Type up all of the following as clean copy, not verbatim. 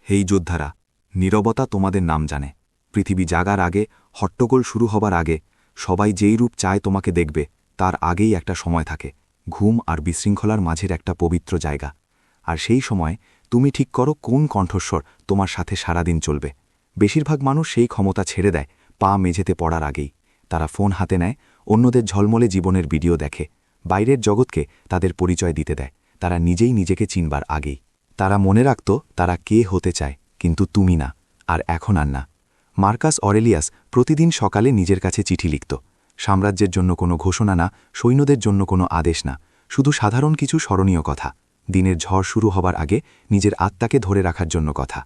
হেই যোদ্ধারা, নীরবতা তোমাদের নাম জানে। পৃথিবী জাগার আগে, হট্টগোল শুরু হবার আগে, সবাই যেই রূপ চায় তোমাকে দেখবে, তার আগেই একটা সময় থাকে, ঘুম আর বিশৃঙ্খলার মাঝের একটা পবিত্র জায়গা। আর সেই সময় তুমি ঠিক করো কোন কণ্ঠস্বর তোমার সাথে সারাদিন চলবে। বেশিরভাগ মানুষ সেই ক্ষমতা ছেড়ে দেয় পা মেঝেতে পড়ার আগেই। তারা ফোন হাতে নেয়, অন্যদের ঝলমলে জীবনের ভিডিও দেখে, বাইরের জগৎকে তাদের পরিচয় দিতে দেয়, তারা নিজেই নিজেকে চিনবার আগেই। তারা মনে রাখত তারা কে হতে চায়, কিন্তু তুমি না, আর এখন আর না। মার্কাস অরেলিয়াস প্রতিদিন সকালে নিজের কাছে চিঠি লিখত। সাম্রাজ্যের জন্য কোনো ঘোষণা না, সৈন্যদের জন্য কোনো আদেশ না, শুধু সাধারণ কিছু স্মরণীয় কথা। দিনের ঝড় শুরু হবার আগে নিজের আত্মাকে ধরে রাখার জন্য কথা।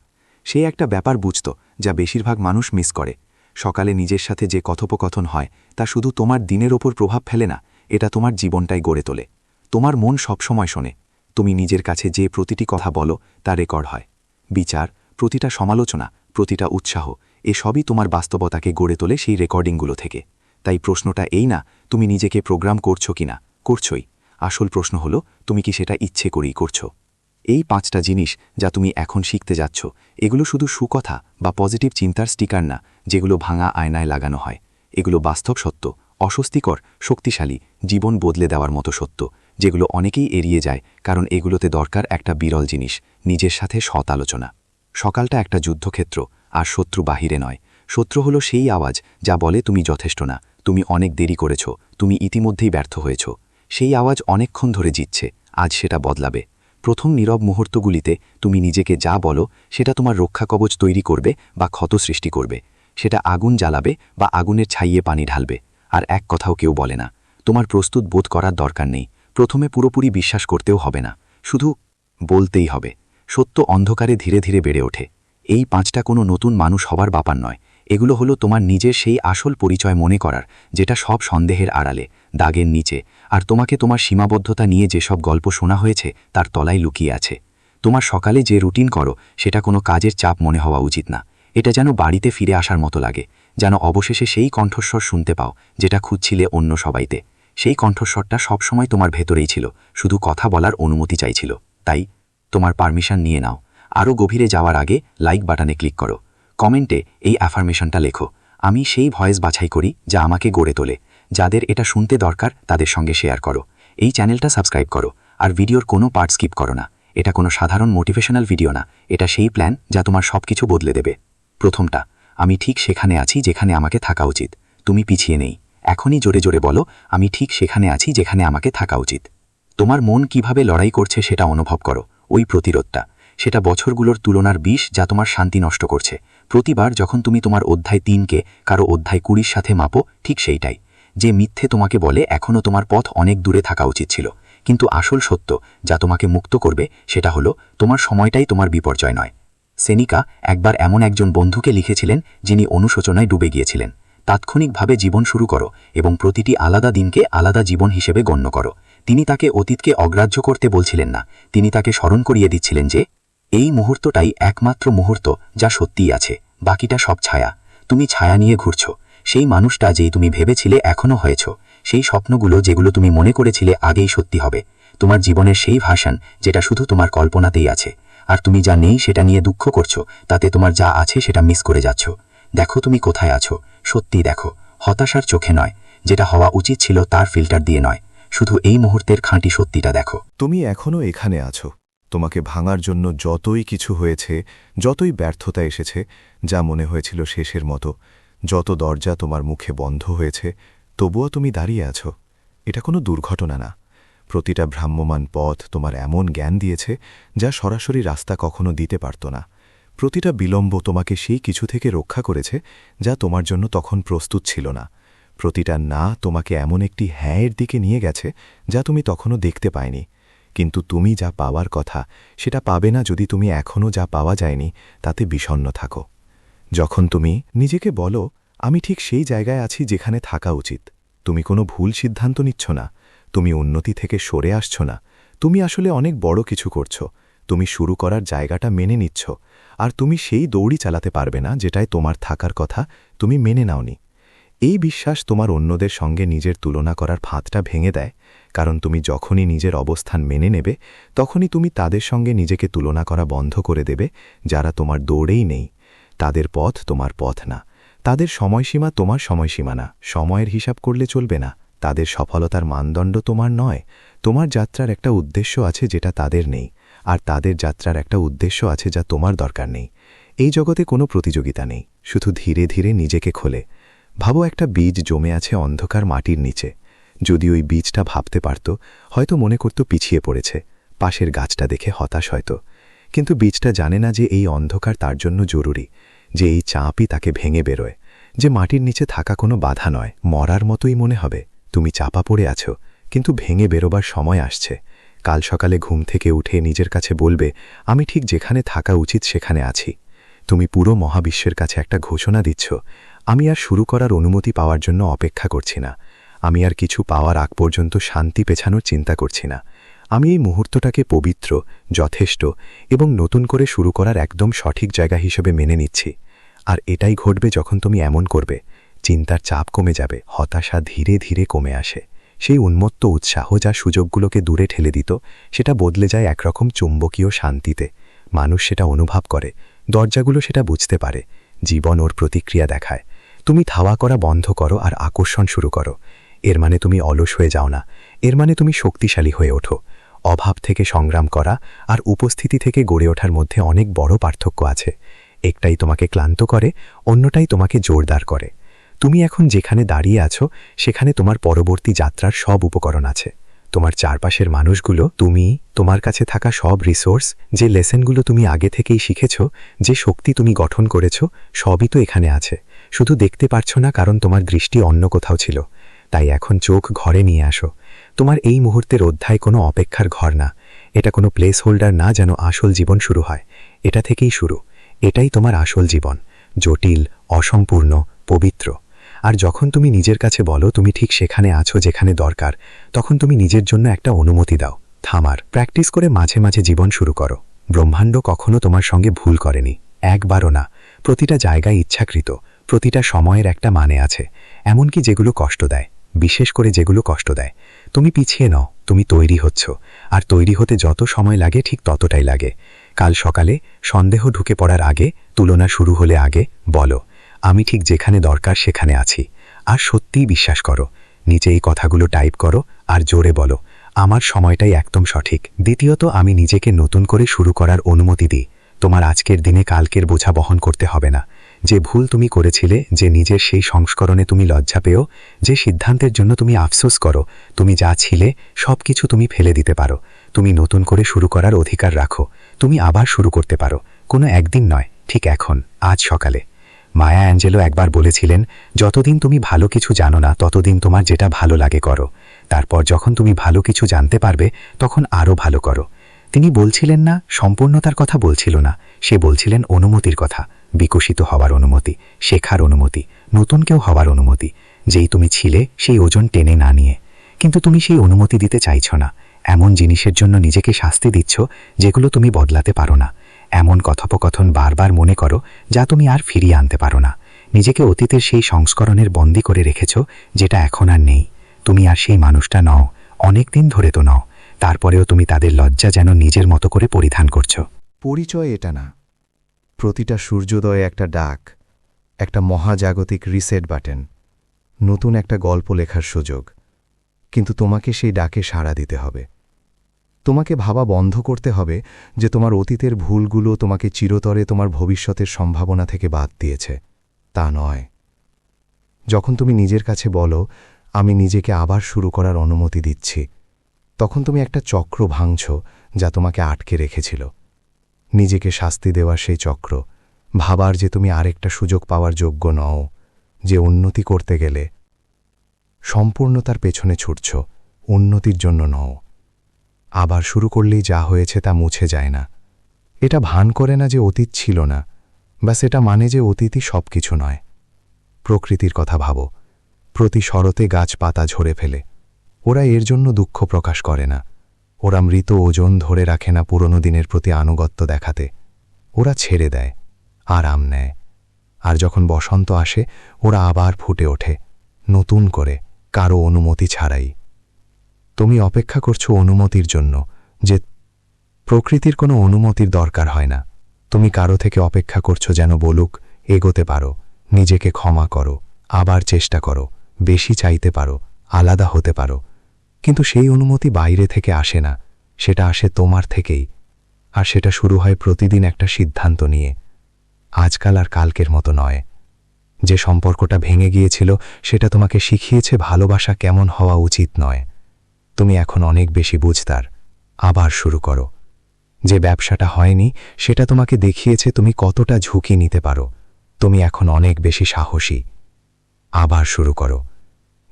সে একটা ব্যাপার বুঝত যা বেশিরভাগ মানুষ মিস করে। সকালে নিজের সাথে যে কথোপকথন হয় তা শুধু তোমার দিনের ওপর প্রভাব ফেলে না, এটা তোমার জীবনটাই গড়ে তোলে। তোমার মন সবসময় শোনে। তুমি নিজের কাছে যে প্রতিটি কথা বলো তা রেকর্ড হয়। বিচার, প্রতিটা সমালোচনা, প্রতিটা উৎসাহ, এসবই তোমার বাস্তবতাকে গড়ে তোলে সেই রেকর্ডিংগুলো থেকে। তাই প্রশ্নটা এই না তুমি নিজেকে প্রোগ্রাম করছো কি না, করছই। আসল প্রশ্ন হলো তুমি কি সেটা ইচ্ছে করেই করছো। এই 5টা জিনিস যা তুমি এখন শিখতে যাচ্ছ, এগুলো শুধু সুকথা বা পজিটিভ চিন্তার স্টিকার না, যেগুলো ভাঙা আয়নায় লাগানো হয়। এগুলো বাস্তব সত্য, অস্বস্তিকর, শক্তিশালী, জীবন বদলে দেওয়ার মতো সত্য, যেগুলো অনেকেই এড়িয়ে যায়, কারণ এগুলোতে দরকার একটা বিরল জিনিস, নিজের সাথে সৎ আলোচনা। সকালটা একটা যুদ্ধক্ষেত্র, আর শত্রু বাহিরে নয়। শত্রু হলো সেই আওয়াজ যা বলে তুমি যথেষ্ট না, তুমি অনেক দেরি করেছ, তুমি ইতিমধ্যেই ব্যর্থ হয়েছ। সেই আওয়াজ অনেকক্ষণ ধরে জিতছে, আজ সেটা বদলাবে। প্রথম নীরব মুহূর্তগুলিতে তুমি নিজেকে যা বলো সেটা তোমার রক্ষা কবচ তৈরি করবে বা ক্ষত সৃষ্টি করবে। সেটা আগুন জ্বালাবে বা আগুনের ছাইয়ে পানি ঢালবে। আর এক কথাও কেউ বলে না, তোমার প্রস্তুত বোধ করার দরকার নেই। প্রথমে পুরোপুরি বিশ্বাস করতেও হবে না, শুধু বলতেই হবে। সত্য অন্ধকারে ধীরে ধীরে বেড়ে ওঠে। এই 5টা কোনো নতুন মানুষ হবার ব্যাপার নয়, এগুলো হলো তোমার নিজের সেই আসল পরিচয় মনে করার, যেটা সব সন্দেহের আড়ালে, দাগের নিচে, আর তোমাকে তোমার সীমাবদ্ধতা নিয়ে যেসব গল্প শোনা হয়েছে তার তলায় লুকিয়ে আছে। তোমার সকালে যে রুটিন করো সেটা কোনো কাজের চাপ মনে হওয়া উচিত না। এটা যেন বাড়িতে ফিরে আসার মতো লাগে, যেন অবশেষে সেই কণ্ঠস্বর শুনতে পাও যেটা খুঁজছিলে অন্য সবাইতে। সেই কণ্ঠস্বরটা সবসময় তোমার ভেতরেই ছিল, শুধু কথা বলার অনুমতি চাইছিল। তাই তোমার পারমিশন নিয়ে নাও। আরও গভীরে যাওয়ার আগে লাইক বাটনে ক্লিক করো, কমেন্টে এই অ্যাফার্মেশনটা লেখো, আমি সেই ভয়েস বাছাই করি যা আমাকে গড়ে তোলে। যাদের এটা শুনতে দরকার তাদের সঙ্গে শেয়ার করো। এই চ্যানেলটা সাবস্ক্রাইব করো, আর ভিডিওর কোনো পার্ট স্কিপ করো না। এটা কোনো সাধারণ মোটিভেশনাল ভিডিও না, এটা সেই প্ল্যান যা তোমার সবকিছু বদলে দেবে। প্রথমটা, আমি ঠিক সেখানে আছি যেখানে আমাকে থাকা উচিত। তুমি পিছিয়ে নেই। এখনই জোরে জোরে বলো, আমি ঠিক সেখানে আছি যেখানে আমাকে থাকা উচিত। তোমার মন কিভাবে লড়াই করছে সেটা অনুভব করো। ওই প্রতিরোধটা, সেটা বছরগুলোর তুলনার বিষ যা তোমার শান্তি নষ্ট করছে। প্রতিবার যখন তুমি তোমার অধ্যায় 3কে কারো অধ্যায় 20-র সাথে মাপো, ঠিক সেইটাই। যে মিথ্যে তোমাকে বলে এখনও তোমার পথ অনেক দূরে থাকা উচিত ছিল। কিন্তু আসল সত্য যা তোমাকে মুক্ত করবে সেটা হলো তোমার সময়টাই তোমার বিপর্যয় নয়। সেনিকা একবার এমন একজন বন্ধুকে লিখেছিলেন যিনি অনুশোচনায় ডুবে গিয়েছিলেন, তাৎক্ষণিকভাবে জীবন শুরু করো এবং প্রতিটি আলাদা দিনকে আলাদা জীবন হিসেবে গণ্য করো। তিনি তাকে অতীতকে অগ্রাহ্য করতে বলছিলেন না, তিনি তাকে স্মরণ করিয়ে দিচ্ছিলেন যে এই মুহূর্তটাই একমাত্র মুহূর্ত যা সত্যিই আছে, বাকিটা সব ছায়া। তুমি ছায়া নিয়ে ঘুরছ। সেই মানুষটা যেই তুমি ভেবেছিলে এখনও হয়েছ, সেই স্বপ্নগুলো যেগুলো তুমি মনে করেছিলে আগেই সত্যি হবে, তোমার জীবনের সেই ভার্সন যেটা শুধু তোমার কল্পনাতেই আছে। আর তুমি যা নেই সেটা নিয়ে দুঃখ করছো, তাতে তোমার যা আছে সেটা মিস করে যাচ্ছ। দেখো তুমি কোথায় আছো, সত্যি দেখো, হতাশার চোখে নয়, যেটা হওয়া উচিত ছিল তার ফিল্টার দিয়ে নয়, শুধু এই মুহূর্তের খাঁটি সত্যিটা দেখো। তুমি এখনও এখানে আছো। তোমাকে ভাঙার জন্য যতই কিছু হয়েছে, যতই ব্যর্থতা এসেছে, যা মনে হয়েছিল শেষের মতো, যত দরজা তোমার মুখে বন্ধ হয়েছে, তবুও তুমি দাঁড়িয়ে আছো। এটা কোনো দুর্ঘটনা না। প্রতিটা ভ্রাম্যমান পথ তোমার এমন জ্ঞান দিয়েছে যা সরাসরি রাস্তা কখনো দিতে পারত না। প্রতিটা বিলম্ব তোমাকে সেই কিছু থেকে রক্ষা করেছে যা তোমার জন্য তখন প্রস্তুত ছিল না। প্রতিটা না তোমাকে এমন একটি হ্যাঁয়ের দিকে নিয়ে গেছে যা তুমি তখনও দেখতে পায়নি। কিন্তু তুমি যা পাওয়ার কথা সেটা পাবে না যদি তুমি এখনও যা পাওয়া যায়নি তাতে বিষণ্ণ থাকো। যখন তুমি নিজেকে বলো, আমি ঠিক সেই জায়গায় আছি যেখানে থাকা উচিত, তুমি কোনো ভুল সিদ্ধান্ত নিচ্ছ না, তুমি উন্নতি থেকে সরে আসছ না, তুমি আসলে অনেক বড় কিছু করছো। তুমি শুরু করার জায়গাটা মেনে নিচ্ছ, আর তুমি সেই দৌড়ি চালাতে পারবে না যেটায় তোমার থাকার কথা তুমি মেনে নাওনি। এই বিশ্বাস তোমার অন্যদের সঙ্গে নিজের তুলনা করার ফাঁদটা ভেঙে দেয়, কারণ তুমি যখনই নিজের অবস্থান মেনে নেবে তখনই তুমি তাদের সঙ্গে নিজেকে তুলনা করা বন্ধ করে দেবে যারা তোমার দৌড়েই নেই। তাদের পথ তোমার পথ না, তাদের সময়সীমা তোমার সময়সীমা না, সময়ের হিসাব করলে চলবে না। তাদের সফলতার মানদণ্ড তোমার নয়। তোমার যাত্রার একটা উদ্দেশ্য আছে যেটা তাদের নেই, আর তাদের যাত্রার একটা উদ্দেশ্য আছে যা তোমার দরকার নেই। এই জগতে কোনো প্রতিযোগিতা নেই, শুধু ধীরে ধীরে নিজেকে খোলে। ভাবো একটা বীজ জমে আছে অন্ধকার মাটির নিচে। যদি ওই বীজটা ভাবতে পারত, হয়তো মনে করত পিছিয়ে পড়েছে, পাশের গাছটা দেখে হতাশ হয়তো। কিন্তু বীজটা জানে না যে এই অন্ধকার তার জন্য জরুরি, যে এই চাপই তাকে ভেঙে বেরোয়, যে মাটির নিচে থাকা কোনো বাধা নয়, মরার মতোই মনে হবে। তুমি চাপা পড়ে আছো, কিন্তু ভেঙে বেরোবার সময় আসছে। কাল সকালে ঘুম থেকে উঠে নিজের কাছে বলবে, আমি ঠিক যেখানে থাকা উচিত সেখানে আছি। তুমি পুরো মহাবিশ্বের কাছে একটা ঘোষণা দিচ্ছ, আমি আর শুরু করার অনুমতি পাওয়ার জন্য অপেক্ষা করছি না। আমি আর কিছু পাওয়ার আগ পর্যন্ত শান্তি পেছানোর চিন্তা করছি না। আমি এই মুহূর্তটাকে পবিত্র, যথেষ্ট এবং নতুন করে শুরু করার একদম সঠিক জায়গা হিসেবে মেনে নিচ্ছি। আর এটাই ঘটবে যখন তুমি এমন করবে। চিন্তার চাপ কমে যাবে, হতাশা ধীরে ধীরে কমে আসে। সেই উন্মত্ত উৎসাহ যা সুযোগগুলোকে দূরে ঠেলে দিত, সেটা বদলে যায় একরকম চুম্বকীয় শান্তিতে। মানুষ সেটা অনুভব করে, দরজাগুলো সেটা বুঝতে পারে, জীবন ওর প্রতিক্রিয়া দেখায়। তুমি ধাওয়া করা বন্ধ করো আর আকর্ষণ শুরু করো। এর মানে তুমি অলস হয়ে যাও না, এর মানে তুমি শক্তিশালী হয়ে ওঠো। অভাব থেকে সংগ্রাম করা আর উপস্থিতি থেকে গড়ে ওঠার মধ্যে অনেক বড় পার্থক্য আছে। একটাই তোমাকে ক্লান্ত করে, অন্যটাই তোমাকে জোরদার করে। তুমি এখন যেখানে দাঁড়িয়ে আছো সেখানে তোমার পরবর্তী যাত্রার সব উপকরণ আছে। তোমার চারপাশের মানুষগুলো, তুমি, তোমার কাছে থাকা সব রিসোর্স, যে লেসেনগুলো তুমি আগে থেকেই শিখেছ, যে শক্তি তুমি গঠন করেছ, সবই তো এখানে আছে। শুধু দেখতে পারছ না কারণ তোমার দৃষ্টি অন্য কোথাও ছিল। তাই এখন চোখ ঘরে নিয়ে আসো। তোমার এই মুহূর্তের অধ্যায় কোনো অপেক্ষার ঘর না, এটা কোনো প্লেস হোল্ডার না যেন আসল জীবন শুরু হয়। এটা থেকেই শুরু। এটাই তোমার আসল জীবন, জটিল, অসম্পূর্ণ, পবিত্র। আর যখন তুমি নিজের কাছে বলো তুমি ঠিক সেখানে আছো যেখানে দরকার, তখন তুমি নিজের জন্য একটা অনুমতি দাও থামার। প্র্যাকটিস করে মাঝে মাঝে জীবন শুরু করো। ব্রহ্মাণ্ড কখনো তোমার সঙ্গে ভুল করেনি, একবারও না। প্রতিটা জায়গায় ইচ্ছাকৃত, প্রতিটা সময়ের একটা মানে আছে, এমনকি যেগুলো কষ্ট দেয়, বিশেষ করে যেগুলো কষ্ট দেয়। তুমি পিছিয়ে নও, তুমি তৈরি হচ্ছ। আর তৈরি হতে যত সময় লাগে ঠিক ততটাই লাগে। কাল সকালে সন্দেহ ঢুকে পড়ার আগে, তুলনা শুরু হলে আগে বলো, আমি ঠিক যেখানে দরকার সেখানে আছি। আর সত্যিই বিশ্বাস করো। নিচে এই কথাগুলো টাইপ করো আর জোরে বলো, আমার সময়টাই একদম সঠিক। দ্বিতীয়ত, আমি নিজেকে নতুন করে শুরু করার অনুমতি দিই। তোমার আজকের দিনে কালকের বোঝা বহন করতে হবে না। যে ভুল তুমি করেছিলে, যে নিজের সেই সংস্করণে তুমি লজ্জা পেও, যে সিদ্ধান্তের জন্য তুমি আফসোস করো, তুমি যা ছিলে সব কিছু তুমি ফেলে দিতে পারো। তুমি নতুন করে শুরু করার অধিকার রাখো। তুমি আবার শুরু করতে পারো, কোনো একদিন নয়, ঠিক এখন, আজ সকালে। মায়া অ্যাঞ্জেলো একবার বলেছিলেন, যতদিন তুমি ভালো কিছু জানো না ততদিন তোমার যেটা ভালো লাগে করো। তারপর যখন তুমি ভালো কিছু জানতে পারবে তখন আরও ভালো করো। তিনি বলছিলেন না সম্পূর্ণতার কথা বলছিল না, সে বলছিলেন অনুমতির কথা। বিকশিত হওয়ার অনুমতি, শেখার অনুমতি, নতুন কেউ হওয়ার অনুমতি। যেই তুমি ছিলে সেই ওজন টেনে না নিয়ে। কিন্তু তুমি সেই অনুমতি দিতে চাইছ না। এমন জিনিসের জন্য নিজেকে শাস্তি দিচ্ছ যেগুলো তুমি বদলাতে পারো না। এমন কথোপকথন বারবার মনে করো যা তুমি আর ফিরিয়ে আনতে পারো না। নিজেকে অতীতের সেই সংস্করণের বন্দী করে রেখেছ যেটা এখন আর নেই। তুমি আর সেই মানুষটা নও, অনেক দিন ধরে তো নও। তারপরেও তুমি তাদের লজ্জা যেন নিজের মতো করে পরিধান করছো। পরিচয় এটা না, প্রতিটা সূর্যোদয়ে একটা ডাক, একটা মহাজাগতিক রিসেট বাটন, নতুন একটা গল্প লেখার সুযোগ। কিন্তু তোমাকে সেই ডাকে সাড়া দিতে হবে। তোমাকে ভাবা বন্ধ করতে হবে যে তোমার অতীতের ভুলগুলো তোমাকে চিরতরে তোমার ভবিষ্যতের সম্ভাবনা থেকে বাদ দিয়েছে। তা নয়। যখন তুমি নিজের কাছে বলো, আমি নিজেকে আবার শুরু করার অনুমতি দিচ্ছি, তখন তুমি একটা চক্র ভাঙছ যা তোমাকে আটকে রেখেছিল। নিজেকে শাস্তি দেওয়ার সেই চক্র, ভাবার যে তুমি আরেকটা সুযোগ পাওয়ার যোগ্য নও, যে উন্নতি করতে গেলে সম্পূর্ণতার পেছনে ছুটছ, উন্নতির জন্য নও। আবার শুরু করলেই যা হয়েছে তা মুছে যায় না। এটা ভান করে না যে অতীত ছিল না, ব্যাস এটা মানে যে অতীতই সব কিছু নয়। প্রকৃতির কথা ভাবো, প্রতি শরতে গাছ পাতা ঝরে ফেলে। ওরা এর জন্য দুঃখ প্রকাশ করে না। ওরা মৃত ওজন ধরে রাখে না পুরনো দিনের প্রতি আনুগত্য দেখাতে। ওরা ছেড়ে দেয়, আরাম নেয়। আর যখন বসন্ত আসে ওরা আবার ফুটে ওঠে, নতুন করে, কারো অনুমতি ছাড়াই। তুমি অপেক্ষা করছো অনুমতির জন্য, যে প্রকৃতির কোনো অনুমতির দরকার হয় না। তুমি কারো থেকে অপেক্ষা করছো যেন বলুক, এগোতে পারো, নিজেকে ক্ষমা করো, আবার চেষ্টা করো, বেশি চাইতে পারো, আলাদা হতে পারো। কিন্তু সেই অনুমতি বাইরে থেকে আসে না, সেটা আসে তোমার থেকেই। আর সেটা শুরু হয় প্রতিদিন একটা সিদ্ধান্ত নিয়ে, আজকাল আর কালকের মতো নয়। যে সম্পর্কটা ভেঙে গিয়েছিল সেটা তোমাকে শিখিয়েছে ভালোবাসা কেমন হওয়া উচিত নয়। তুমি এখন অনেক বেশি বুঝতার, আবার শুরু করো। যে ব্যবসাটা হয়নি সেটা তোমাকে দেখিয়েছে তুমি কতটা ঝুঁকি নিতে পারো। তুমি এখন অনেক বেশি সাহসী, আবার শুরু করো।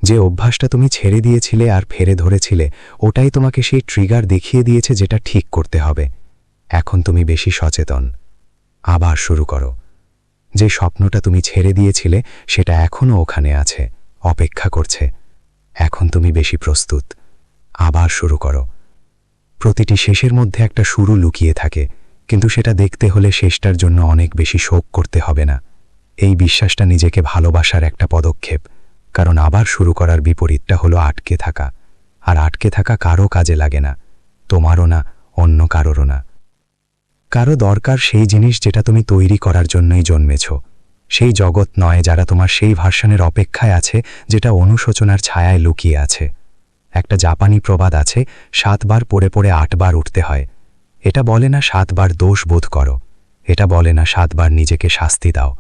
যে অভ্যাসটা তুমি ছেড়ে দিয়েছিলে আর ফেরে ধরেছিলে, ওটাই তোমাকে সেই ট্রিগার দেখিয়ে দিয়েছে যেটা ঠিক করতে হবে। এখন তুমি বেশি সচেতন, আবার শুরু করো। যে স্বপ্নটা তুমি ছেড়ে দিয়েছিলে সেটা এখনও ওখানে আছে, অপেক্ষা করছে। এখন তুমি বেশি প্রস্তুত, আবার শুরু করো। প্রতিটি শেষের মধ্যে একটা শুরু লুকিয়ে থাকে, কিন্তু সেটা দেখতে হলে শেষটার জন্য অনেক বেশি শোক করতে হবে না। এই বিশ্বাসটা নিজেকে ভালোবাসার একটা পদক্ষেপ, কারণ আবার শুরু করার বিপরীতটা হলো আটকে থাকা, আর আটকে থাকা কারো কাজে লাগে না, তোমারও না, অন্য কারোরও না। কারো দরকার সেই জিনিস যেটা তুমি তৈরি করার জন্যই জন্মেছ, সেই জগৎ নয় যারা তোমার সেই ভার্সনের অপেক্ষায় আছে যেটা অনুশোচনার ছায়ায় লুকিয়ে আছে। একটা জাপানি প্রবাদ আছে, 7 বার পড়ে পড়ে 8 বার উঠতে হয়। এটা বলে না 7 বার দোষ বোধ করো, এটা বলে না 7 বার নিজেকে শাস্তি দাও,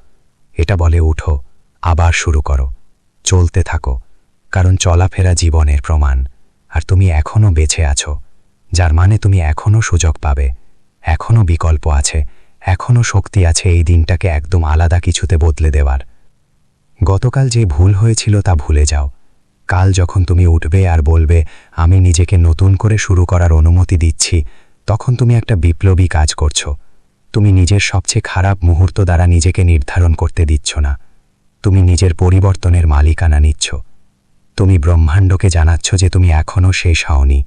এটা বলে উঠো, আবার শুরু করো, চলতে থাকো। কারণ চলাফেরা জীবনের প্রমাণ, আর তুমি এখনও বেঁচে আছো, যার মানে তুমি এখনও সুযোগ পাবে, এখনও বিকল্প আছে, এখনও শক্তি আছে এই দিনটাকে একদম আলাদা কিছুতে বদলে দেওয়ার। গতকাল যে ভুল হয়েছিল তা ভুলে যাও। কাল যখন তুমি উঠবে আর বলবে আমি নিজেকে নতুন করে শুরু করার অনুমতি দিচ্ছি, তখন তুমি একটা বিপ্লবী কাজ করছো। তুমি নিজের সবচেয়ে খারাপ মুহূর্ত দ্বারা নিজেকে নির্ধারণ করতে দিচ্ছ না, তুমি নিজের পরিবর্তনের মালিকানা নিচ্ছ। তুমি ব্রহ্মাণ্ডকে জানাচ্ছ যে তুমি এখনও শেষ হওনি।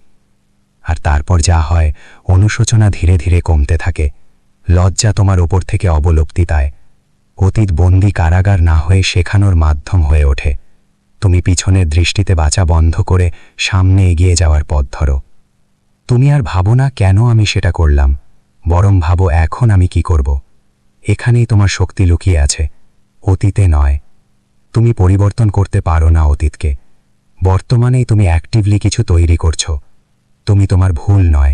আর তারপর যা হয়, অনুশোচনা ধীরে ধীরে কমতে থাকে, লজ্জা তোমার ওপর থেকে অবলুপ্তি পায়, অতীত বন্দি কারাগার না হয়ে শেখানোর মাধ্যম হয়ে ওঠে। তুমি পিছনের দৃষ্টিতে বাঁচা বন্ধ করে সামনে এগিয়ে যাওয়ার পথ ধরো। তুমি আর ভাবো না কেন আমি সেটা করলাম, বরং ভাবো এখন আমি কি করব। এখানেই তোমার শক্তি লুকিয়ে আছে, অতীতে নয়। তুমি পরিবর্তন করতে পারো না অতীতকে, বর্তমানেই তুমি অ্যাক্টিভলি কিছু তৈরি করছো। তুমি তোমার ভুল নয়,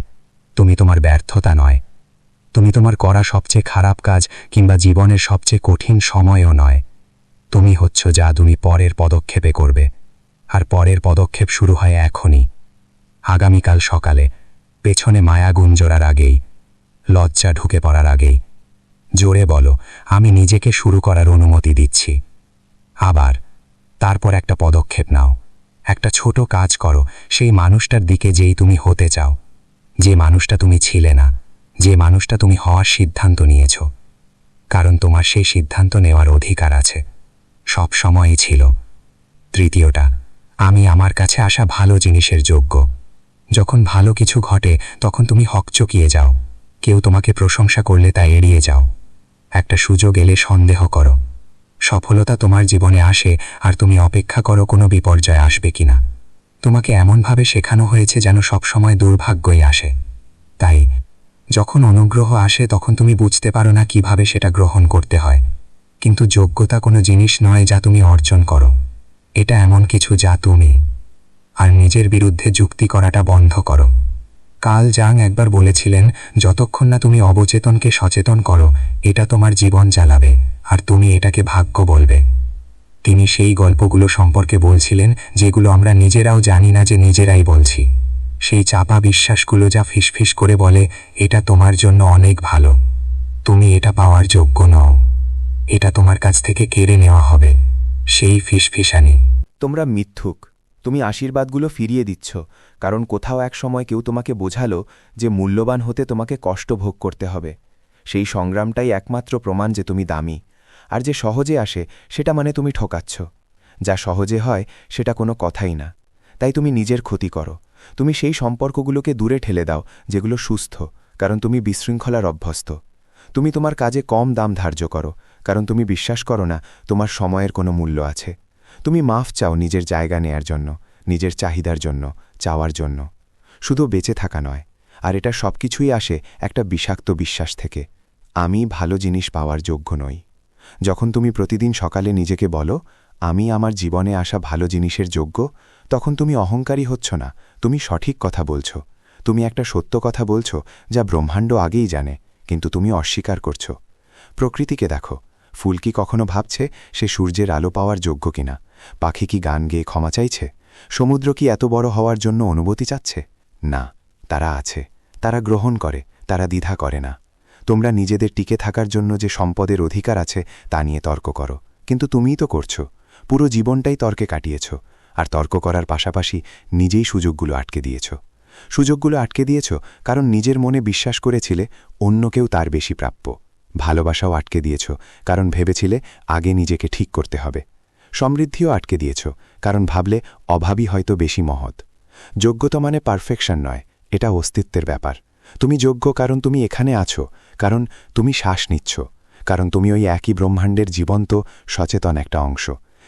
তুমি তোমার ব্যর্থতা নয়, তুমি তোমার করা সবচেয়ে খারাপ কাজ কিংবা জীবনের সবচেয়ে কঠিন সময়ও নয়। তুমি হচ্ছ যা তুমি পরের পদক্ষেপে করবে, আর পরের পদক্ষেপ শুরু হয় এখনই, আগামীকাল সকালে, পেছনে মায়া গুঞ্জরার আগেই, লজ্জা ঢুকে পড়ার আগেই। জোরে বলো, আমি নিজেকে শুরু করার অনুমতি দিচ্ছি। আবার তারপর একটা পদক্ষেপ নাও, একটা ছোট কাজ করো সেই মানুষটার দিকে যেই তুমি হতে চাও, যে মানুষটা তুমি ছিলে না, যে মানুষটা তুমি হওয়ার সিদ্ধান্ত নিয়েছ। কারণ তোমার সেই সিদ্ধান্ত নেওয়ার অধিকার আছে, সব সময়ই ছিল। তৃতীয়টা, আমি আমার কাছে আসা ভালো জিনিসের যোগ্য। যখন ভালো কিছু ঘটে তখন তুমি হকচকিয়ে যাও, কেউ তোমাকে প্রশংসা করলে তা এড়িয়ে যাও, একটা সুযোগ এলে সন্দেহ করো। সফলতা তোমার জীবনে আসে আর তুমি অপেক্ষা করো কোনো বিপর্যয় আসবে কিনা। তোমাকে এমনভাবে শেখানো হয়েছে যেন সবসময় দুর্ভাগ্যই আসে। তাই যখন অনুগ্রহ আসে তখন তুমি বুঝতে পারো না কিভাবে সেটা গ্রহণ করতে হয়। কিন্তু যোগ্যতা কোনো জিনিস নয় যা তুমি অর্জন করো, এটা এমন কিছু যা তুমি। আর নিজের বিরুদ্ধে যুক্তি করাটা বন্ধ করো। কার্ল জাং একবার বলেছিলেন, যতক্ষণ না তুমি অবচেতনকে সচেতন করো, এটা তোমার জীবন জ্বালাবে আর তুমি এটাকে ভাগ্য বলবে। তিনি সেই গল্পগুলো সম্পর্কে বলছিলেন যেগুলো আমরা নিজেরাও জানি না যে নিজেরাই বলছি। সেই চাপা বিশ্বাসগুলো যা ফিসফিস করে বলে এটা তোমার জন্য অনেক ভালো, তুমি এটা পাওয়ার যোগ্য নও, এটা তোমার কাছ থেকে কেড়ে নেওয়া হবে। সেই ফিসফিসানি। তোমরা মিথ্যুক, তুমি আশীর্বাদগুলো ফিরিয়ে দিচ্ছ, কারণ কোথাও এক সময় কেউ তোমাকে বোঝালো যে মূল্যবান হতে তোমাকে কষ্ট ভোগ করতে হবে। সেই সংগ্রামটাই একমাত্র প্রমাণ যে তুমি দামি। আর যে সহজে আসে সেটা মানে তুমি ঠকাচ্ছ। যা সহজে হয় সেটা কোনো কথাই না। তাই তুমি নিজের ক্ষতি করো। তুমি সেই সম্পর্কগুলোকে দূরে ঠেলে দাও যেগুলো সুস্থ, কারণ তুমি বিশৃঙ্খলার অভ্যস্ত। তুমি তোমার কাজে কম দাম ধার্য করো, কারণ তুমি বিশ্বাস করো না তোমার সময়ের কোনো মূল্য আছে। তুমি মাফ চাও নিজের জায়গা নেয়ার জন্য, নিজের চাহিদার জন্য, চাওয়ার জন্য। শুধু বেঁচে থাকা নয়, আর এটা সবকিছুই আসে একটা বিষাক্ত বিশ্বাস থেকে, আমি ভালো জিনিস পাওয়ার যোগ্য নই। যখন তুমি প্রতিদিন সকালে নিজেকে বলো আমি আমার জীবনে আসা ভালো জিনিসের যোগ্য, তখন তুমি অহংকারী হচ্ছ না, তুমি সঠিক কথা বলছো। তুমি একটা সত্য কথা বলছো যা ব্রহ্মাণ্ড আগেই জানে, কিন্তু তুমি অস্বীকার করছো। প্রকৃতিকে দেখো, ফুল কি কখনো ভাবছে সে সূর্যের আলো পাওয়ার যোগ্য কিনা? পাখি কি গান গেয়ে ক্ষমা চাইছে? সমুদ্র কি এত বড় হওয়ার জন্য অনুমতি চাচ্ছে? না, তারা আছে, তারা গ্রহণ করে, তারা দ্বিধা করে না। তোমরা নিজেদের টিকে থাকার জন্য যে সম্পদের অধিকার আছে তা নিয়ে তর্ক করো, কিন্তু তুমিই তো করছো। পুরো জীবনটাই তর্কে কাটিয়েছ, আর তর্ক করার পাশাপাশি নিজেই সুযোগগুলো আটকে দিয়েছ। সুযোগগুলো আটকে দিয়েছ কারণ নিজের মনে বিশ্বাস করেছিলে অন্য কেউ তার বেশি প্রাপ্য। ভালোবাসাও আটকে দিয়েছ কারণ ভেবেছিলে আগে নিজেকে ঠিক করতে হবে। সমৃদ্ধিও আটকে দিয়েছ কারণ ভাবলে অভাবই হয়তো বেশি মহৎ। যোগ্যতা মানে পারফেকশন নয়, এটা অস্তিত্বের ব্যাপার। তুমি যোগ্য কারণ তুমি এখানে আছো, কারণ তুমি শ্বাস নিচ্ছ, কারণ তুমি ওই একই ব্রহ্মাণ্ডের জীবন্ত সচেতন একটা অংশ,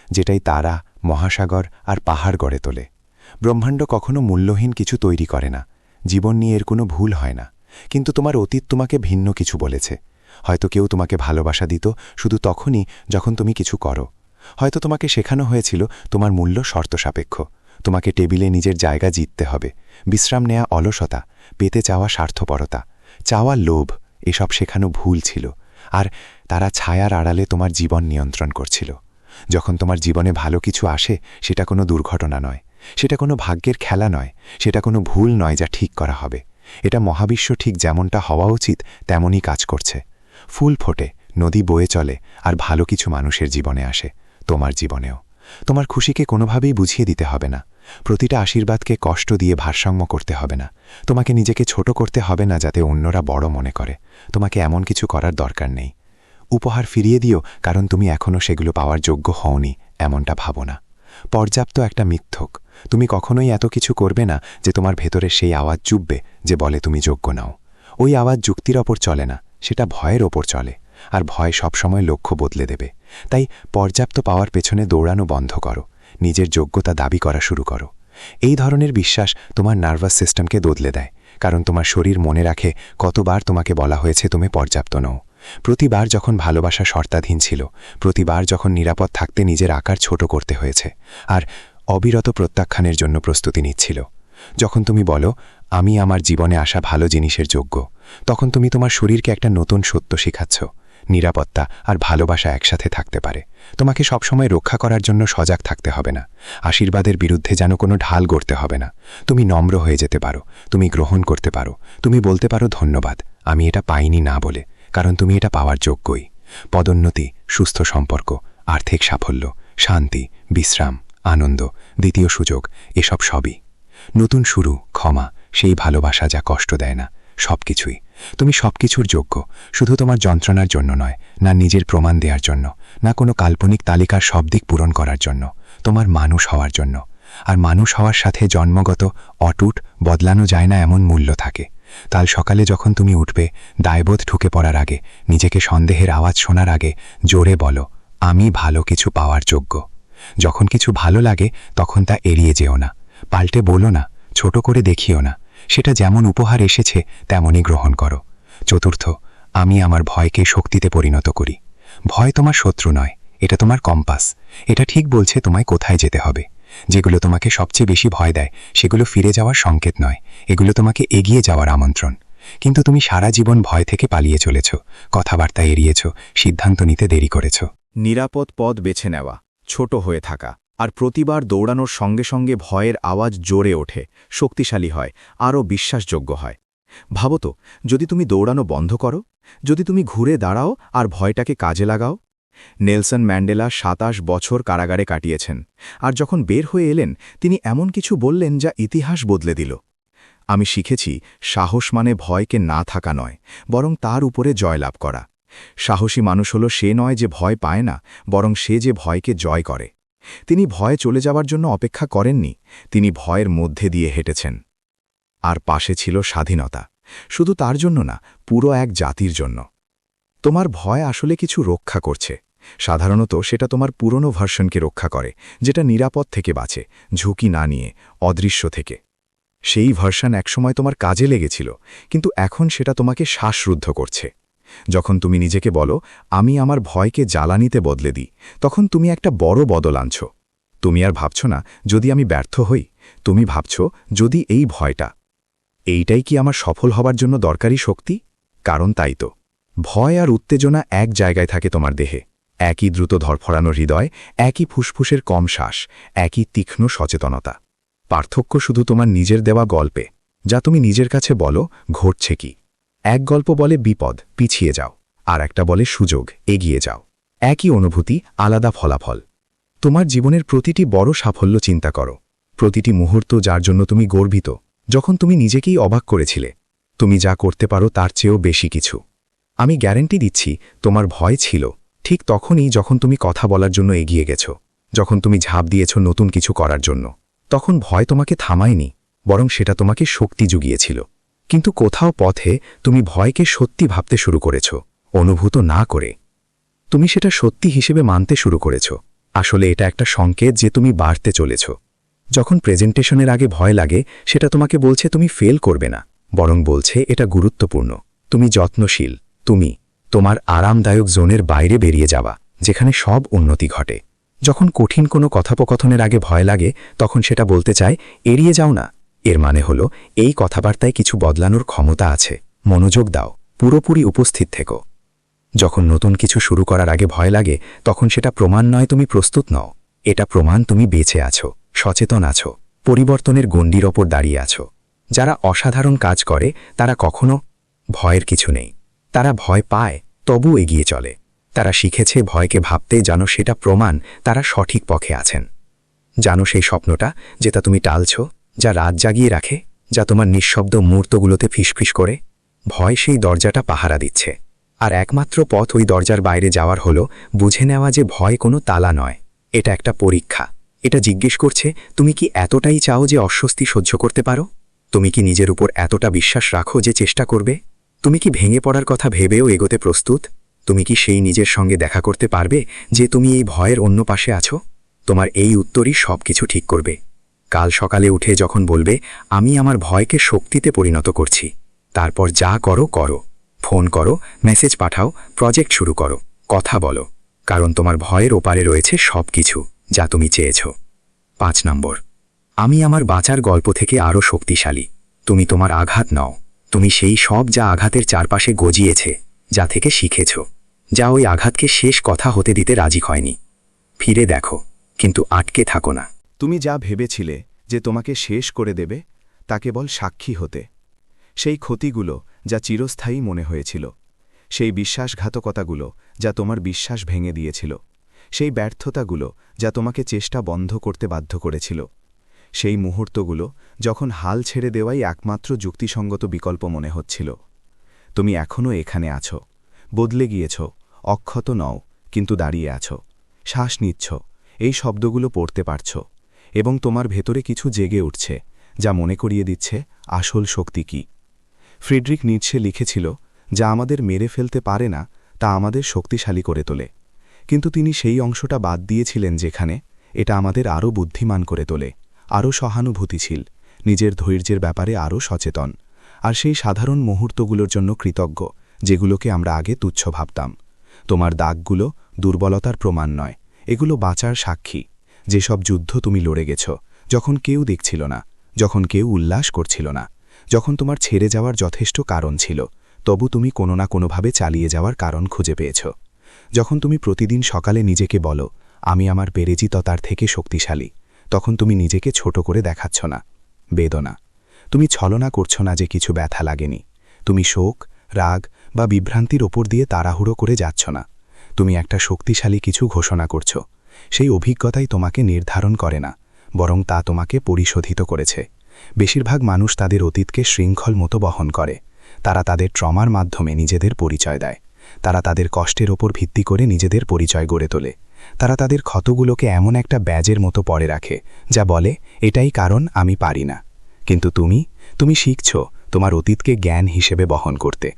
যেটাই তারা, মহাসাগর আর পাহাড় গড়ে তোলে। ব্রহ্মাণ্ড কখনো মূল্যহীন কিছু তৈরি করে না, জীবন নিয়ে এর কোনো ভুল হয় না। কিন্তু তোমার অতীত তোমাকে ভিন্ন কিছু বলেছে। হয়তো কেউ তোমাকে ভালোবাসা দিত শুধু তখনই যখন তুমি কিছু করো। হয়তো তোমাকে শেখানো হয়েছিল তোমার মূল্য শর্ত সাপেক্ষ, তোমাকে টেবিলে নিজের জায়গা জিততে হবে। বিশ্রাম নেয়া অলসতা, পেতে চাওয়া স্বার্থপরতা, চাওয়া লোভ, এসব শেখানো ভুল ছিল। আর তারা ছায়ার আড়ালে তোমার জীবন নিয়ন্ত্রণ করছিল। যখন তোমার জীবনে ভালো কিছু আসে, সেটা কোনো দুর্ঘটনা নয়, সেটা কোনো ভাগ্যের খেলা নয়, সেটা কোনো ভুল নয় যা ঠিক করা হবে। এটা মহাবিশ্ব ঠিক যেমনটা হওয়া উচিত তেমনই কাজ করছে। ফুল ফোটে, নদী বয়ে চলে, আর ভালো কিছু মানুষের জীবনে আসে, তোমার জীবনেও। তোমার খুশিকে কোনোভাবেই বুঝিয়ে দিতে হবে না, প্রতিটা আশীর্বাদকে কষ্ট দিয়ে ভারসাম্য করতে হবে না। তোমাকে নিজেকে ছোট করতে হবে না যাতে অন্যরা বড় মনে করে। তোমাকে এমন কিছু করার দরকার নেই। উপহার ফিরিয়ে দিও কারণ তুমি এখনও সেগুলো পাওয়ার যোগ্য হওনি, এমনটা ভাবো না। পর্যাপ্ত একটা মিথ্যক। তুমি কখনোই এত কিছু করবে না যে তোমার ভেতরে সেই আওয়াজ চুববে যে বলে তুমি যোগ্য নাও। ওই আওয়াজ যুক্তির ওপর চলে না, সেটা ভয়ের ওপর চলে, আর ভয় সবসময় লক্ষ্য বদলে দেবে। তাই পর্যাপ্ত পাওয়ার পেছনে দৌড়ানো বন্ধ করো, নিজের যোগ্যতা দাবি করা শুরু করো। এই ধরনের বিশ্বাস তোমার নার্ভাস সিস্টেমকে বদলে দেয়, কারণ তোমার শরীর মনে রাখে কতবার তোমাকে বলা হয়েছে তুমি পর্যাপ্ত নও। প্রতিবার যখন ভালোবাসা শর্তাধীন ছিল, প্রতিবার যখন নিরাপদ থাকতে নিজের আকার ছোট করতে হয়েছে, আর অবিরত প্রত্যাখ্যানের জন্য প্রস্তুতি নিচ্ছিল। যখন তুমি বলো আমি আমার জীবনে আসা ভালো জিনিসের যোগ্য, তখন তুমি তোমার শরীরকে একটা নতুন সত্য শেখাচ্ছ। নিরাপত্তা আর ভালোবাসা একসাথে থাকতে পারে। তোমাকে সবসময় রক্ষা করার জন্য সজাগ থাকতে হবে না, আশীর্বাদের বিরুদ্ধে যেন কোনো ঢাল গড়তে হবে না। তুমি নম্র হয়ে যেতে পারো, তুমি গ্রহণ করতে পারো, তুমি বলতে পারো ধন্যবাদ, আমি এটা পাইনি না বলে, কারণ তুমি এটা পাওয়ার যোগ্যই। পদোন্নতি, সুস্থ সম্পর্ক, আর্থিক সাফল্য, শান্তি, বিশ্রাম, আনন্দ, দ্বিতীয় সুযোগ, এসব সবই। নতুন শুরু, ক্ষমা, সেই ভালোবাসা যা কষ্ট দেয় না, সবকিছুই। তুমি সবকিছুর যোগ্য, শুধু তোমার যন্ত্রণার জন্য নয়, না নিজের প্রমাণ দেওয়ার জন্য, না কোনো কাল্পনিক তালিকার সব দিক পূরণ করার জন্য, তোমার মানুষ হওয়ার জন্য। আর মানুষ হওয়ার সাথে জন্মগত, অটুট, বদলানো যায় না এমন মূল্য থাকে। কাল সকালে যখন তুমি উঠবে, দায়বোধ ঢুকে পড়ার আগে, নিজেকে সন্দেহের আওয়াজ শোনার আগে জোরে বলো আমি ভালো কিছু পাওয়ার যোগ্য। যখন কিছু ভালো লাগে তখন তা এড়িয়ে যেও না, পাল্টে বলো না, ছোট করে দেখিও না। সেটা যেমন উপহার এসেছে তেমনই গ্রহণ করো। চতুর্থ, আমি আমার ভয়কে শক্তিতে পরিণত করি। ভয় তোমার শত্রু নয়, এটা তোমার কম্পাস। এটা ঠিক বলছে তোমায় কোথায় যেতে হবে। যেগুলো তোমাকে সবচেয়ে বেশি ভয় দেয় সেগুলো ফিরে যাওয়ার সংকেত নয়, এগুলো তোমাকে এগিয়ে যাওয়ার আমন্ত্রণ। কিন্তু তুমি সারা জীবন ভয় থেকে পালিয়ে চলেছ, কথাবার্তা এড়িয়েছ, সিদ্ধান্ত নিতে দেরি করেছ। নিরাপদ পথ বেছে নেওয়া, ছোট হয়ে থাকা, আর প্রতিবার দৌড়ানোর সঙ্গে সঙ্গে ভয়ের আওয়াজ জোরে ওঠে, শক্তিশালী হয়, আরও বিশ্বাসযোগ্য হয়। ভাবো তো, যদি তুমি দৌড়ানো বন্ধ করো, যদি তুমি ঘুরে দাঁড়াও আর ভয়টাকে কাজে লাগাও। নেলসন ম্যান্ডেলা ২৭ বছর কারাগারে কাটিয়েছেন, আর যখন বের হয়ে এলেন তিনি এমন কিছু বললেন যা ইতিহাস বদলে দিল। আমি শিখেছি সাহস মানে ভয়কে না থাকা নয়, বরং তার উপরে জয়লাভ করা। সাহসী মানুষ হল সে নয় যে ভয় পায় না, বরং সে যে ভয়কে জয় করে। তিনি ভয় চলে যাওয়ার জন্য অপেক্ষা করেননি, তিনি ভয়ের মধ্যে দিয়ে হেঁটেছেন। আর পাশে ছিল স্বাধীনতা, শুধু তার জন্য না, পুরো এক জাতির জন্য। তোমার ভয় আসলে কিছু রক্ষা করছে, সাধারণত সেটা তোমার পুরনো ভার্সনকে রক্ষা করে, যেটা নিরাপদ থেকে বাঁচে, ঝুঁকি না নিয়ে, অদৃশ্য থেকে। সেই ভার্সন একসময় তোমার কাজে লেগেছিল, কিন্তু এখন সেটা তোমাকে শ্বাসরুদ্ধ করছে। যখন তুমি নিজেকে বলো, আমি আমার ভয়কে জ্বালানিতে বদলে দিই, তখন তুমি একটা বড় বদল আনছ। তুমি আর ভাবছ না যদি আমি ব্যর্থ হই, তুমি ভাবছ যদি এই ভয়টা, এইটাই কি আমার সফল হবার জন্য দরকারি শক্তি? কারণ তাই তো, ভয় আর উত্তেজনা এক জায়গায় থাকে তোমার দেহে, একই দ্রুত ধরফরানো হৃদয়, একই ফুসফুসের কম শ্বাস, একই তীক্ষ্ণ সচেতনতা। পার্থক্য শুধু তোমার নিজের দেওয়া গল্পে, যা তুমি নিজের কাছে বলো ঘটছে কি। এক গল্প বলে বিপদ, পিছিয়ে যাও, আর একটা বলে সুযোগ, এগিয়ে যাও। একই অনুভূতি, আলাদা ফলাফল। তোমার জীবনের প্রতিটি বড় সাফল্য চিন্তা করো, প্রতিটি মুহূর্ত যার জন্য তুমি গর্বিত, যখন তুমি নিজেকেই অবাক করেছিলে তুমি যা করতে পারো তার চেয়েও বেশি কিছু। আমি গ্যারান্টি দিচ্ছি তোমার ভয় ছিল ঠিক তখনই যখন তুমি কথা বলার জন্য এগিয়ে গেছো, যখন তুমি ঝাঁপ দিয়েছ নতুন কিছু করার জন্য। তখন ভয় তোমাকে থামায়নি, বরং সেটা তোমাকে শক্তি জুগিয়েছিল। কিন্তু কোথাও পথে তুমি ভয়কে সত্যি ভাবতে শুরু করেছ, অনুভূত না করে। তুমি সেটা সত্যি হিসেবে মানতে শুরু করেছ। আসলে এটা একটা সংকেত যে তুমি বাড়তে চলেছ। যখন প্রেজেন্টেশনের আগে ভয় লাগে, সেটা তোমাকে বলছে তুমি ফেল করবে না, বরং বলছে এটা গুরুত্বপূর্ণ, তুমি যত্নশীল, তুমি তোমার আরামদায়ক জোনের বাইরে বেরিয়ে যাওয়া, যেখানে সব উন্নতি ঘটে। যখন কঠিন কোনো কথোপকথনের আগে ভয় লাগে, তখন সেটা বলতে চায় এড়িয়ে যাও না। এর মানে হলো এই কথাবার্তায় কিছু বদলানোর ক্ষমতা আছে, মনোযোগ দাও, পুরোপুরি উপস্থিত থেকো। যখন নতুন কিছু শুরু করার আগে ভয় লাগে, তখন সেটা প্রমাণ নয় তুমি প্রস্তুত নও, এটা প্রমাণ তুমি বেঁচে আছো, সচেতন আছো, পরিবর্তনের গণ্ডির ওপর দাঁড়িয়ে আছো। যারা অসাধারণ কাজ করে তারা কখনো ভয়ের কিছু নেই, তারা ভয় পায় তবু এগিয়ে চলে। তারা শিখেছে ভয়কে ভাবতে, জানো সেটা প্রমাণ তারা সঠিক পথে আছেন। জানো সেই স্বপ্নটা যেটা তুমি টালছ, যা রাত জাগিয়ে রাখে, যা তোমার নিঃশব্দ মুহূর্তগুলোতে ফিসফিস করে? ভয় সেই দরজাটা পাহারা দিচ্ছে, আর একমাত্র পথ ওই দরজার বাইরে যাওয়ার হলো বুঝে নেওয়া যে ভয় কোনো তালা নয়, এটা একটা পরীক্ষা। এটা জিজ্ঞেস করছে তুমি কি এতটাই চাও যে অস্বস্তি সহ্য করতে পারো? তুমি কি নিজের উপর এতটা বিশ্বাস রাখো যে চেষ্টা করবে? তুমি কি ভেঙে পড়ার কথা ভেবেও এগোতে প্রস্তুত? তুমি কি সেই নিজের সঙ্গে দেখা করতে পারবে যে তুমি এই ভয়ের অন্য পাশে আছো? তোমার এই উত্তরই সব কিছু ঠিক করবে। কাল সকালে উঠে যখন বলবে আমি আমার ভয়কে শক্তিতে পরিণত করছি, তারপর যা করো করো, ফোন করো, মেসেজ পাঠাও, প্রজেক্ট শুরু করো, কথা বলো, কারণ তোমার ভয়ের ওপারে রয়েছে সব কিছু যা তুমি চেয়েছ। 5 নম্বর, আমি আমার বাঁচার গল্প থেকে আরও শক্তিশালী। তুমি তোমার আঘাত নও, তুমি সেই সব যা আঘাতের চারপাশে গজিয়েছে, যা থেকে শিখেছ, যা ওই আঘাতকে শেষ কথা হতে দিতে রাজি হয়নি। ফিরে দেখো, কিন্তু আটকে থাকো না। তুমি যা ভেবেছিলে যে তোমাকে শেষ করে দেবে, তা কেবল সাক্ষী হতে। সেই ক্ষতিগুলো যা চিরস্থায়ী মনে হয়েছিল, সেই বিশ্বাসঘাতকতাগুলো যা তোমার বিশ্বাস ভেঙে দিয়েছিল, সেই ব্যর্থতাগুলো যা তোমাকে চেষ্টা বন্ধ করতে বাধ্য করেছিল, সেই মুহূর্তগুলো যখন হাল ছেড়ে দেওয়াই একমাত্র যুক্তিসঙ্গত বিকল্প মনে হচ্ছিল। তুমি এখনও এখানে আছো, বদলে গিয়েছ, অক্ষত নও, কিন্তু দাঁড়িয়ে আছো, শ্বাস নিচ্ছ, এই শব্দগুলো পড়তে পারছ, এবং তোমার ভেতরে কিছু জেগে উঠছে যা মনে করিয়ে দিচ্ছে আসল শক্তি কি। ফ্রিডরিক নিটশে লিখেছিল, যা আমাদের মেরে ফেলতে পারে না তা আমাদের শক্তিশালী করে তোলে। কিন্তু তিনি সেই অংশটা বাদ দিয়েছিলেন যেখানে এটা আমাদের আরও বুদ্ধিমান করে তোলে, আরও সহানুভূতিশীল, নিজের ধৈর্যের ব্যাপারে আরও সচেতন, আর সেই সাধারণ মুহূর্তগুলোর জন্য কৃতজ্ঞ যেগুলোকে আমরা আগে তুচ্ছ ভাবতাম। তোমার দাগগুলো দুর্বলতার প্রমাণ নয়, এগুলো বাঁচার সাক্ষী। যেসব যুদ্ধ তুমি লড়ে গেছ যখন কেউ দেখছিল না, যখন কেউ উল্লাস করছিল না, যখন তোমার ছেড়ে যাওয়ার যথেষ্ট কারণ ছিল, তবু তুমি কোনো না কোনোভাবে চালিয়ে যাওয়ার কারণ খুঁজে পেয়েছ। যখন তুমি প্রতিদিন সকালে নিজেকে বলো আমি আমার পেরেজিততার থেকে শক্তিশালী, তখন তুমি নিজেকে ছোট করে দেখাচ্ছ না, বেদনা। তুমি ছলনা করছো না যে কিছু ব্যথা লাগেনি। তুমি শোক, রাগ বা বিভ্রান্তির ওপর দিয়ে তাড়াহুড়ো করে যাচ্ছ না। তুমি একটা শক্তিশালী কিছু ঘোষণা করছো। সেই অভিজ্ঞতাই তোমাকে নির্ধারণ করে না, বরং তা তোমাকে পরিশোধিত করেছে। বেশিরভাগ মানুষ তাদের অতীতকে শৃঙ্খল মতো বহন করে। তারা তাদের ট্রমার মাধ্যমে নিজেদের পরিচয় দেয়। তারা তাদের কষ্টের ওপর ভিত্তি করে নিজেদের পরিচয় গড়ে তোলে। তারা তাদের ক্ষতগুলোকে এমন একটা ব্যাজের মতো পরে রাখে যা বলে এটাই কারণ আমি পারি না। কিন্তু তুমি শিখছ তোমার অতীতকে জ্ঞান হিসেবে বহন করতে।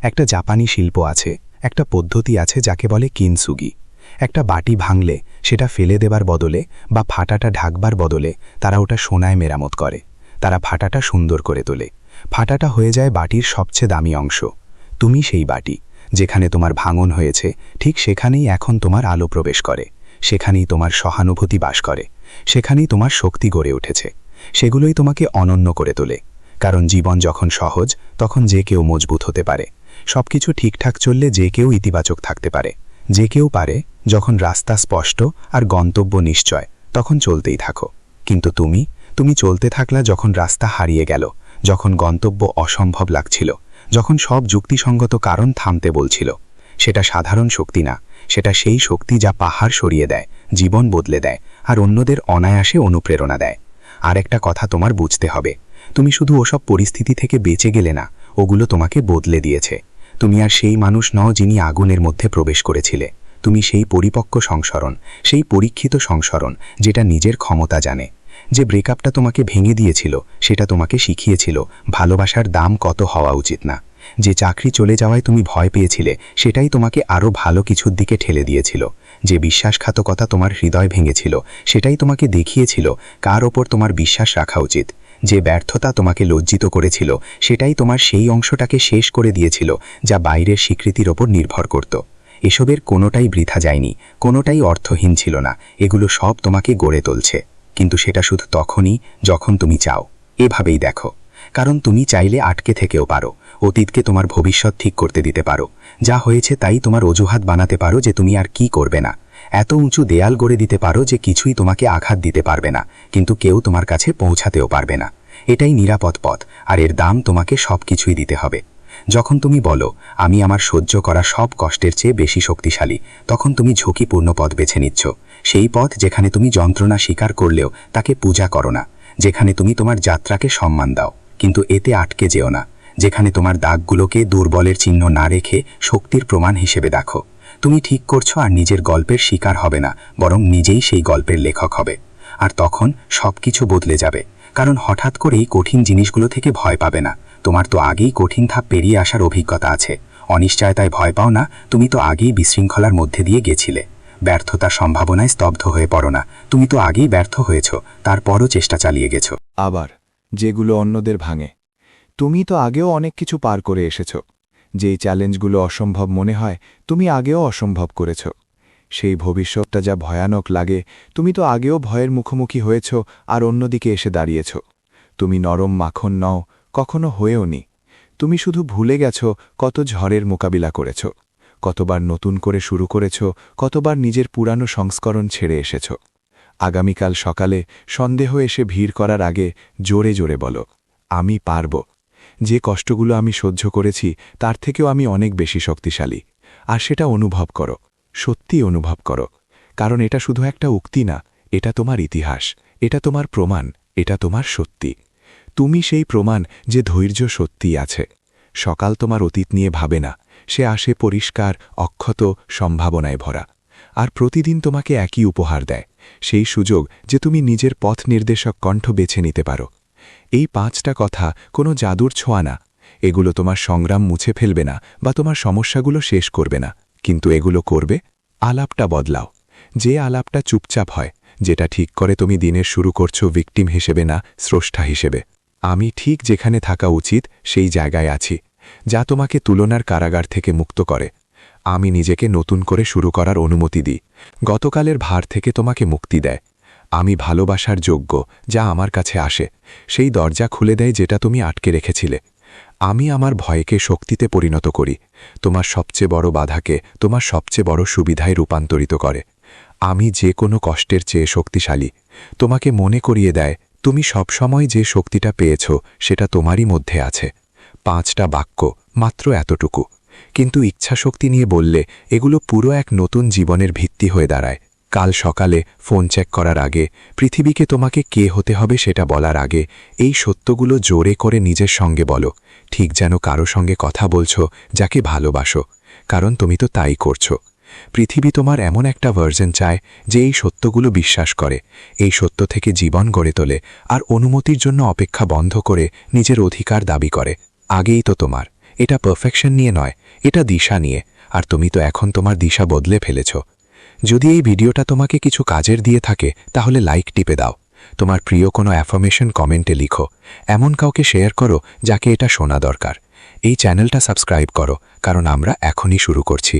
একটা জাপানি শিল্প আছে, একটা পদ্ধতি আছে যাকে বলে কিনসুগি। একটা বাটি ভাঙলে সেটা ফেলে দেবার বদলে বা ফাটাটা ঢাকবার বদলে তারা ওটা সোনায় মেরামত করে। তারা ফাটাটা সুন্দর করে তোলে। ফাটাটা হয়ে যায় বাটির সবচেয়ে দামি অংশ। তুমি সেই বাটি, যেখানে তোমার ভাঙন হয়েছে ঠিক সেখানেই এখন তোমার আলো প্রবেশ করে, সেখানেই তোমার সহানুভূতি বাস করে, সেখানেই তোমার শক্তি গড়ে উঠেছে। সেগুলোই তোমাকে অনন্য করে তোলে। কারণ জীবন যখন সহজ তখন যে কেউ মজবুত হতে পারে। সবকিছু ঠিকঠাক চললে যে কেউ ইতিবাচক থাকতে পারে। যে কেউ পারে যখন রাস্তা স্পষ্ট আর গন্তব্য নিশ্চয়, তখন চলতেই থাকো। কিন্তু তুমি চলতে থাকলা যখন রাস্তা হারিয়ে গেল, যখন গন্তব্য অসম্ভব লাগছিল, যখন সব যুক্তিসঙ্গত কারণ থামতে বলছিল। সেটা সাধারণ শক্তি না, সেটা সেই শক্তি যা পাহাড় সরিয়ে দেয়, জীবন বদলে দেয় আর অন্যদের অনায়াসে অনুপ্রেরণা দেয়। আর একটা কথা তোমার বুঝতে হবে, তুমি শুধু ওসব পরিস্থিতি থেকে বেঁচে গেলে না, ওগুলো তোমাকে বদলে দিয়েছে। তুমি আর সেই মানুষ নও যিনি আগুনের মধ্যে প্রবেশ করেছিলে। তুমি সেই পরিপক্ক সংস্করণ, সেই পরীক্ষিত সংস্করণ যেটা নিজের ক্ষমতা জানে। যে ব্রেকআপটা তোমাকে ভেঙে দিয়েছিল সেটা তোমাকে শিখিয়েছিল ভালোবাসার দাম কত হওয়া উচিত না। যে চাকরি চলে যাওয়ায় তুমি ভয় পেয়েছিলে সেটাই তোমাকে আরও ভালো কিছুর দিকে ঠেলে দিয়েছিল। যে বিশ্বাসঘাতকতা তোমার হৃদয় ভেঙেছিল সেটাই তোমাকে দেখিয়েছিল কার ওপর তোমার বিশ্বাস রাখা উচিত। যে ব্যর্থতা তোমাকে লজ্জিত করেছিল সেটাই তোমার সেই অংশটাকে শেষ করে দিয়েছিল যা বাইরের স্বীকৃতির ওপর নির্ভর করত। এসবের কোনোটাই বৃথা যায়নি, কোনোটাই অর্থহীন ছিল না। এগুলো সব তোমাকে গড়ে তুলছে, কিন্তু সেটা শুধু তখনই যখন তুমি চাও। এভাবেই দেখো, কারণ তুমি চাইলে আটকে থেকেও পারো, অতীতকে তোমার ভবিষ্যৎ ঠিক করতে দিতে পারো। যা হয়েছে তাই তোমার অজুহাত বানাতে পারো যে তুমি আর কি করবে না। এত উঁচু দেয়াল গড়ে দিতে পারো যে কিছুই তোমাকে আঘাত দিতে পারবে না, কিন্তু কেউ তোমার কাছে পৌঁছাতেও পারবে না। এটাই নিরাপদ পথ, আর এর দাম তোমাকে সব কিছুই দিতে হবে। যখন তুমি বলো আমি আমার সহ্য করা সব কষ্টের চেয়ে বেশি শক্তিশালী, তখন তুমি ঝুঁকিপূর্ণ পথ বেছে নিচ্ছ। সেই পথ যেখানে তুমি যন্ত্রণা স্বীকার করলেও তাকে পূজা করো না, যেখানে তুমি তোমার যাত্রাকে সম্মান দাও কিন্তু এতে আটকে যেও না, যেখানে তোমার দাগগুলোকে দুর্বলের চিহ্ন না রেখে শক্তির প্রমাণ হিসেবে দেখো। তুমি ঠিক করছো আর নিজের গল্পের শিকার হবে না, বরং নিজেই সেই গল্পের লেখক হবে। আর তখন সবকিছু বদলে যাবে, কারণ হঠাৎ করেই কঠিন জিনিসগুলো থেকে ভয় পাবে না। তোমার তো আগেই কঠিন ধাপ পেরিয়ে আসার অভিজ্ঞতা আছে। অনিশ্চয়তায় ভয় পাও না, তুমি তো আগেই বিশৃঙ্খলার মধ্যে দিয়ে গেছিলে। ব্যর্থতার সম্ভাবনায় স্তব্ধ হয়ে পড়ো না, তুমি তো আগেই ব্যর্থ হয়েছ, তারপরও চেষ্টা চালিয়ে গেছো। আবার যেগুলো অন্যদের ভাঙে, তুমি তো আগেও অনেক কিছু পার করে এসেছ। যেই চ্যালেঞ্জগুলো অসম্ভব মনে হয় তুমি আগেও অসম্ভব করেছ। সেই ভবিষ্যৎটা যা ভয়ানক লাগে তুমি তো আগেও ভয়ের মুখোমুখি হয়েছ আর অন্যদিকে এসে দাঁড়িয়েছ। তুমি নরম মাখন নও, কখনো হয়েও নি। তুমি শুধু ভুলে গেছ কত ঝড়ের মোকাবিলা করেছ, কতবার নতুন করে শুরু করেছ, কতবার নিজের পুরানো সংস্করণ ছেড়ে এসেছ। আগামীকাল সকালে সন্দেহ এসে ভিড় করার আগে জোরে জোরে বলো, আমি পারব। যে কষ্টগুলো আমি সহ্য করেছি তার থেকেও আমি অনেক বেশি শক্তিশালী। আর সেটা অনুভব করো, সত্যি অনুভব করো। কারণ এটা শুধু একটা উক্তি না, এটা তোমার ইতিহাস, এটা তোমার প্রমাণ, এটা তোমার সত্যি। তুমি সেই প্রমাণ যে ধৈর্য সত্যিই আছে। সকাল তোমার অতীত নিয়ে ভাবে না, সে আসে পরিষ্কার, অক্ষত, সম্ভাবনায় ভরা। আর প্রতিদিন তোমাকে একই উপহার দেয়, সেই সুযোগ যে তুমি নিজের পথ নির্দেশক কণ্ঠ বেছে নিতে পারো। এই 5টা কথা কোনো জাদুর ছোঁয়া না। এগুলো তোমার সংগ্রাম মুছে ফেলবে না বা তোমার সমস্যাগুলো শেষ করবে না, কিন্তু এগুলো করবে আলাপটা বদলাও। যে আলাপটা চুপচাপ হয়, যেটা ঠিক করে তুমি দিনের শুরু করছো ভিকটিম হিসেবে না, স্রষ্টা হিসেবে। আমি ঠিক যেখানে থাকা উচিত সেই জায়গায় আছি, যা তোমাকে তুলনার কারাগার থেকে মুক্ত করে। আমি নিজেকে নতুন করে শুরু করার অনুমতি দিই, গতকালের ভার থেকে তোমাকে মুক্তি দেয়। আমি ভালোবাসার যোগ্য, যা আমার কাছে আসে, সেই দরজা খুলে দেয় যেটা তুমি আটকে রেখেছিলে। আমি আমার ভয়কে শক্তিতে পরিণত করি, তোমার সবচেয়ে বড় বাধাকে তোমার সবচেয়ে বড় সুবিধায় রূপান্তরিত করে। আমি যে কোনো কষ্টের চেয়ে শক্তিশালী, তোমাকে মনে করিয়ে দেয় তুমি সবসময় যে শক্তিটা পেয়েছ সেটা তোমারই মধ্যে আছে। 5টা বাক্য, মাত্র এতটুকু, কিন্তু ইচ্ছাশক্তি নিয়ে বললে এগুলো পুরো এক নতুন জীবনের ভিত্তি হয়ে দাঁড়ায়। কাল সকালে ফোন চেক করার আগে, পৃথিবীকে তোমাকে কে হতে হবে সেটা বলার আগে, এই সত্যগুলো জোরে করে নিজের সঙ্গে বলো, ঠিক যেন কারো সঙ্গে কথা বলছো যাকে ভালোবাসো, কারণ তুমি তো তাই করছো। পৃথিবী তোমার এমন একটা ভার্জন চায় যে এই সত্যগুলো বিশ্বাস করে, এই সত্য থেকে জীবন গড়ে তোলে আর অনুমতির জন্য অপেক্ষা বন্ধ করে নিজের অধিকার দাবি করে। আগেই তো তোমার। এটা পারফেকশন নিয়ে নয়, এটা দিশা নিয়ে, আর তুমি তো এখন তোমার দিশা বদলে ফেলেছ। যদি এই ভিডিওটা তোমাকে কিছু কাজের দিয়ে থাকে তাহলে লাইক টিপে দাও। তোমার প্রিয় কোনো অ্যাফার্মেশন কমেন্টে লিখো। এমন কাউকে শেয়ার করো যাকে এটা শোনা দরকার। এই চ্যানেলটা সাবস্ক্রাইব করো, কারণ আমরা এখনই শুরু করছি।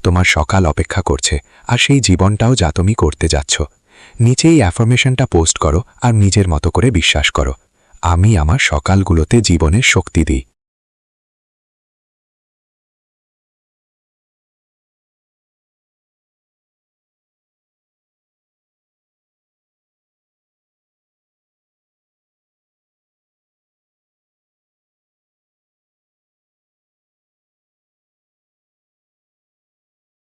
তোমার সকাল অপেক্ষা করছে, আর সেই জীবনটাও যা তুমি করতে যাচ্ছ। নিচে এই অ্যাফার্মেশনটা পোস্ট করো আর নিজের মতো করে বিশ্বাস করো, আমি আমার সকালগুলোতে জীবনের শক্তি দিই।